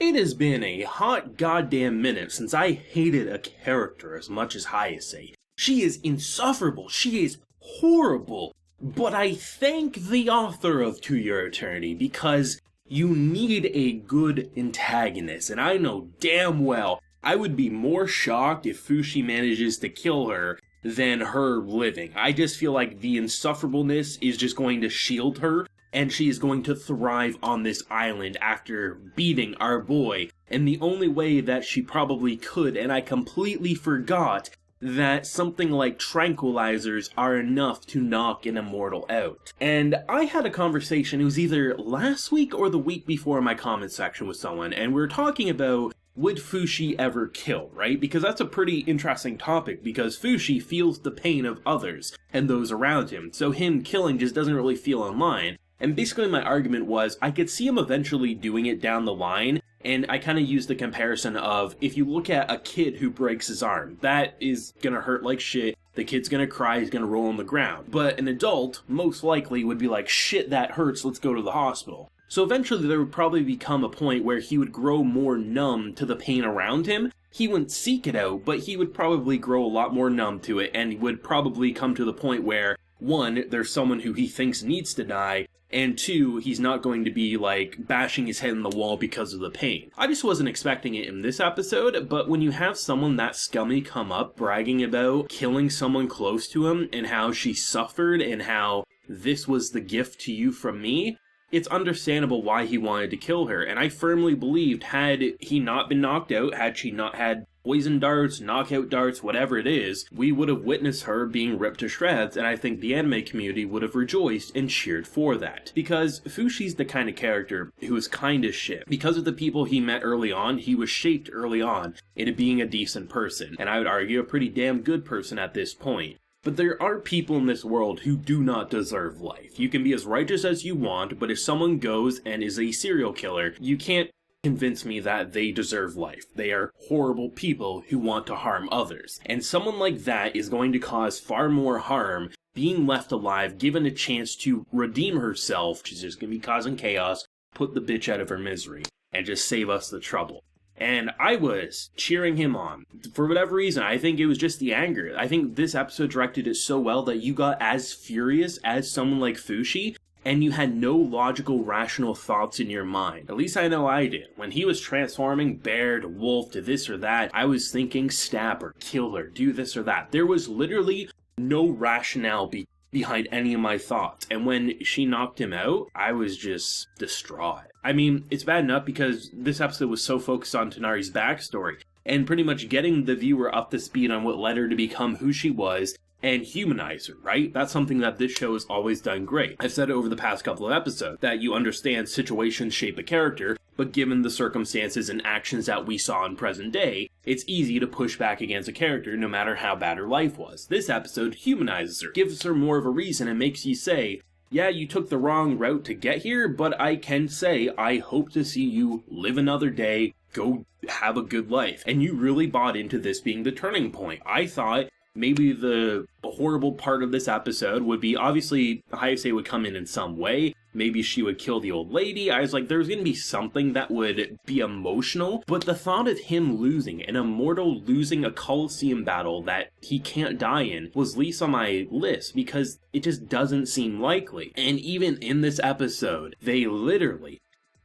It has been a hot goddamn minute since I hated a character as much as Hayase. She is insufferable, she is horrible, but I thank the author of To Your Eternity because you need a good antagonist, and I know damn well I would be more shocked if Fushi manages to kill her than her living. I just feel like the insufferableness is just going to shield her, and she is going to thrive on this island after beating our boy. And the only way that she probably could, and I completely forgot, that something like tranquilizers are enough to knock an immortal out. And I had a conversation, it was either last week or the week before in my comment section with someone, and we were talking about would Fushi ever kill, right? Because that's a pretty interesting topic, because Fushi feels the pain of others and those around him, so him killing just doesn't really feel in line. And basically my argument was, I could see him eventually doing it down the line, and I kind of used the comparison of, if you look at a kid who breaks his arm, that is gonna hurt like shit, the kid's gonna cry, he's gonna roll on the ground. But an adult, most likely, would be like, shit, that hurts, let's go to the hospital. So eventually there would probably become a point where he would grow more numb to the pain around him. He wouldn't seek it out, but he would probably grow a lot more numb to it, and would probably come to the point where, one, there's someone who he thinks needs to die, and two, he's not going to be, like, bashing his head in the wall because of the pain. I just wasn't expecting it in this episode, but when you have someone that scummy come up bragging about killing someone close to him, and how she suffered, and how this was the gift to you from me, it's understandable why he wanted to kill her, and I firmly believed had he not been knocked out, had she not had poison darts, knockout darts, whatever it is, we would have witnessed her being ripped to shreds, and I think the anime community would have rejoiced and cheered for that. Because Fushi's the kind of character who is kind as shit. Because of the people he met early on, he was shaped early on into being a decent person, and I would argue a pretty damn good person at this point. But there are people in this world who do not deserve life. You can be as righteous as you want, but if someone goes and is a serial killer, you can't convince me that they deserve life. They are horrible people who want to harm others. And someone like that is going to cause far more harm being left alive, given a chance to redeem herself. She's just going to be causing chaos, put the bitch out of her misery, and just save us the trouble. And I was cheering him on. For whatever reason, I think it was just the anger. I think this episode directed it so well that you got as furious as someone like Fushi, and you had no logical, rational thoughts in your mind. At least I know I did. When he was transforming bear to wolf to this or that, I was thinking stab her, kill her, do this or that. There was literally no rationale behind any of my thoughts. And when she knocked him out, I was just distraught. I mean, it's bad enough because this episode was so focused on Tonari's backstory, and pretty much getting the viewer up to speed on what led her to become who she was, and humanize her, right? That's something that this show has always done great. I've said it over the past couple of episodes, that you understand situations shape a character, but given the circumstances and actions that we saw in present day, it's easy to push back against a character no matter how bad her life was. This episode humanizes her, gives her more of a reason, and makes you say, yeah, you took the wrong route to get here, but I can say I hope to see you live another day, go have a good life. And you really bought into this being the turning point. I thought maybe the horrible part of this episode would be, obviously, Hayase would come in some way. Maybe she would kill the old lady. I was like, there's going to be something that would be emotional. But the thought of him losing, an immortal losing a Colosseum battle that he can't die in, was least on my list because it just doesn't seem likely. And even in this episode, they literally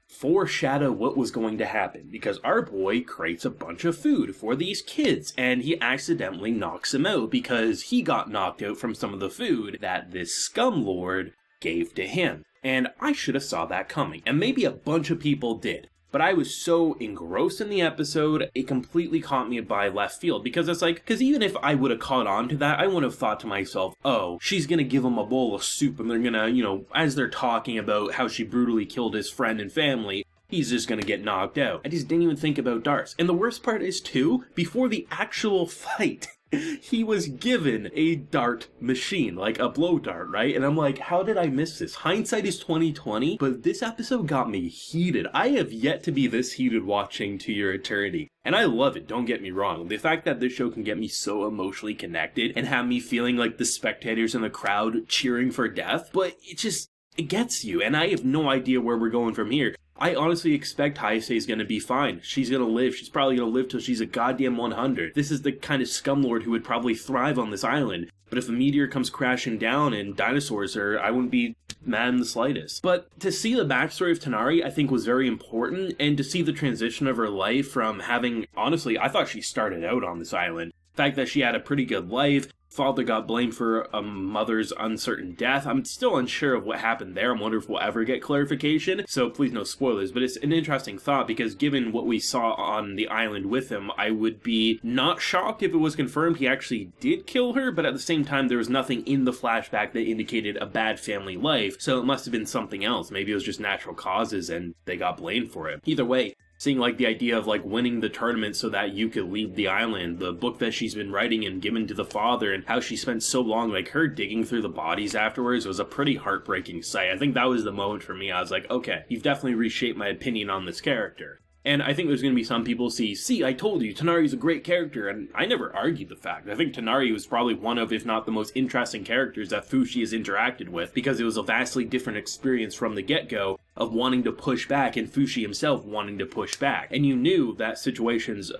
foreshadow what was going to happen, because our boy creates a bunch of food for these kids and he accidentally knocks them out because he got knocked out from some of the food that this scum lord gave to him. And I should have saw that coming, and maybe a bunch of people did. But I was so engrossed in the episode, it completely caught me by left field, because it's like, because even if I would have caught on to that, I would have thought to myself, oh, she's gonna give him a bowl of soup, and they're gonna, as they're talking about how she brutally killed his friend and family, he's just gonna get knocked out. I just didn't even think about darts. And the worst part is, too, before the actual fight, he was given a dart machine, like a blow dart, right? And I'm like, how did I miss this? Hindsight is 20/20, but this episode got me heated. I have yet to be this heated watching To Your Eternity. And I love it, don't get me wrong. The fact that this show can get me so emotionally connected and have me feeling like the spectators in the crowd cheering for death, but it gets you, and I have no idea where we're going from here. I honestly expect Hayase is going to be fine. She's going to live. She's probably going to live till she's a goddamn 100. This is the kind of scumlord who would probably thrive on this island. But if a meteor comes crashing down and dinosaurs her, I wouldn't be mad in the slightest. But to see the backstory of Tonari, I think was very important, and to see the transition of her life from having, honestly, I thought she started out on this island. The fact that she had a pretty good life, father got blamed for a mother's uncertain death. I'm still unsure of what happened there. I'm wondering if we'll ever get clarification, so please no spoilers, but it's an interesting thought because given what we saw on the island with him, I would be not shocked if it was confirmed he actually did kill her, but at the same time there was nothing in the flashback that indicated a bad family life, so it must have been something else. Maybe it was just natural causes and they got blamed for it. Either way, seeing like the idea of like winning the tournament so that you could leave the island, the book that she's been writing and given to the father, and how she spent so long, like her digging through the bodies afterwards was a pretty heartbreaking sight. I think that was the moment for me. I was like, okay, you've definitely reshaped my opinion on this character. And I think there's going to be some people see, I told you, Tonari's a great character, and I never argued the fact. I think Tonari was probably one of, if not the most interesting characters that Fushi has interacted with, because it was a vastly different experience from the get-go of wanting to push back, and Fushi himself wanting to push back. And you knew that situations,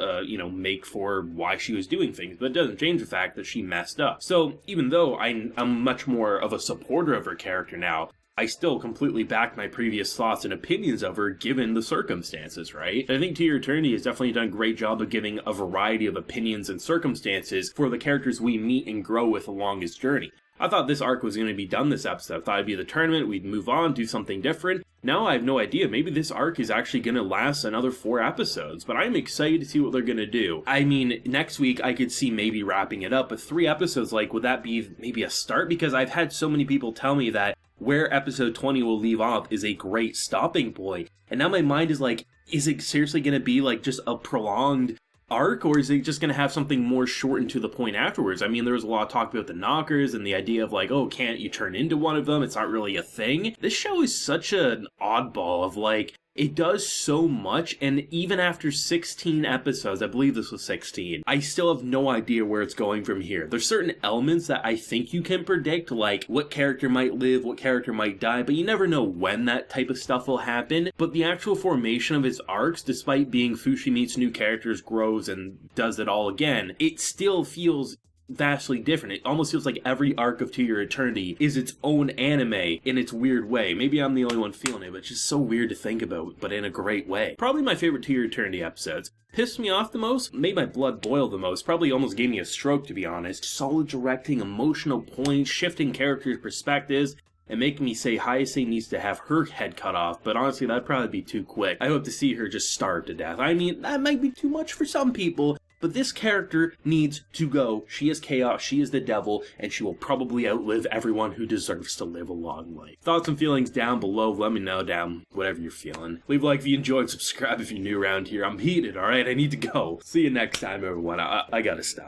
make for why she was doing things, but it doesn't change the fact that she messed up. So, even though I'm much more of a supporter of her character now, I still completely back my previous thoughts and opinions of her given the circumstances, right? And I think To Your Eternity has definitely done a great job of giving a variety of opinions and circumstances for the characters we meet and grow with along his journey. I thought this arc was going to be done this episode. I thought it'd be the tournament, we'd move on, do something different. Now I have no idea. Maybe this arc is actually going to last another 4 episodes, but I'm excited to see what they're going to do. I mean, next week I could see maybe wrapping it up, but 3 episodes, like, would that be maybe a start? Because I've had so many people tell me that where episode 20 will leave off is a great stopping point. And now my mind is like, is it seriously going to be like just a prolonged arc, or is it just going to have something more short and to the point afterwards? I mean, there was a lot of talk about the knockers and the idea of like, oh, can't you turn into one of them? It's not really a thing. This show is such an oddball of like, it does so much, and even after 16 episodes, I believe this was 16, I still have no idea where it's going from here. There's certain elements that I think you can predict, like what character might live, what character might die, but you never know when that type of stuff will happen. But the actual formation of its arcs, despite being Fushi meets new characters, grows, and does it all again, it still feels vastly different. It almost feels like every arc of To Your Eternity is its own anime in its weird way. Maybe I'm the only one feeling it, but it's just so weird to think about, but in a great way. Probably my favorite To Your Eternity episodes. Pissed me off the most, made my blood boil the most, probably almost gave me a stroke, to be honest. Solid directing, emotional points, shifting characters' perspectives, and making me say Hayase needs to have her head cut off, but honestly that'd probably be too quick. I hope to see her just starve to death. I mean, that might be too much for some people, but this character needs to go. She is chaos, she is the devil, and she will probably outlive everyone who deserves to live a long life. Thoughts and feelings down below. Let me know down whatever you're feeling. Leave a like if you enjoyed, subscribe if you're new around here. I'm heated, alright? I need to go. See you next time, everyone. I gotta stop.